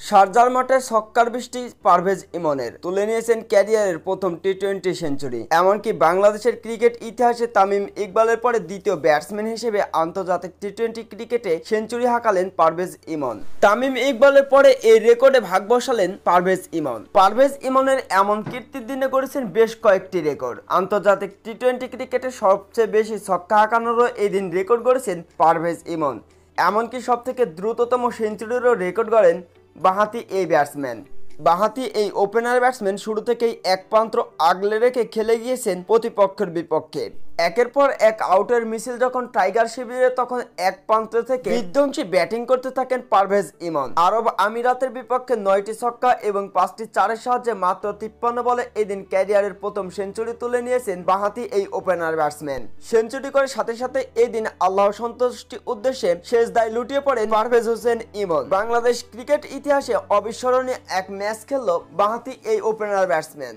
শারজার মাঠে ছক্কার বৃষ্টি পারভেজ ইমনের তুলে নিয়েছেন ক্যারিয়ারের প্রথম টি-20 সেঞ্চুরি। এমনকি বাংলাদেশের ক্রিকেট ইতিহাসে তামিম ইকবালের পরে দ্বিতীয় ব্যাটসম্যান হিসেবে আন্তর্জাতিক টি-20 ক্রিকেটে সেঞ্চুরি হাঁকালেন পারভেজ ইমন। তামিম ইকবালের পরে এই রেকর্ডে ভাগ বসালেন পারভেজ ইমন। পারভেজ ইমনের এমন কীর্তির দিনে গড়েছেন বেশ কয়েকটি রেকর্ড। আন্তর্জাতিক টি-20 ক্রিকেটে সবচেয়ে বেশি ছক্কা হাঁকানোরও এই দিন রেকর্ড গড়েছেন পারভেজ ইমন। এমনকি সবথেকে দ্রুততম সেঞ্চুরিরও রেকর্ড গড়েন বাঁহাতি এই ব্যাটসম্যান। বাঁহাতি এই ওপেনার ব্যাটসম্যান শুরু থেকেই এক প্রান্ত আগলে রেখে খেলে গিয়েছেন প্রতিপক্ষের বিপক্ষে। একের পর এক আউটের মিছিল যখন টাইগার শিবিরে, তখন এক প্রান্ত থেকে বিধ্বংসী ব্যাটিং করতে থাকেন পারভেজ ইমন। আরব আমিরাতের বিপক্ষে 9টি ছক্কা এবং 5টি চারের সাহায্যে মাত্র 53 বলে এদিন ক্যারিয়ারের প্রথম সেঞ্চুরি তুলে নিয়েছেন বাঁহাতি এই ওপেনার ব্যাটসম্যান। সেঞ্চুরি করে সাথে সাথে এদিন আল্লাহর সন্তুষ্টির উদ্দেশ্যে সেজদায় লুটিয়ে পড়েন পারভেজ হোসেন ইমন। বাংলাদেশ ক্রিকেট ইতিহাসে অবিস্মরণীয় এক ম্যাচ খেলল বাঁহাতি এই ওপেনার ব্যাটসম্যান।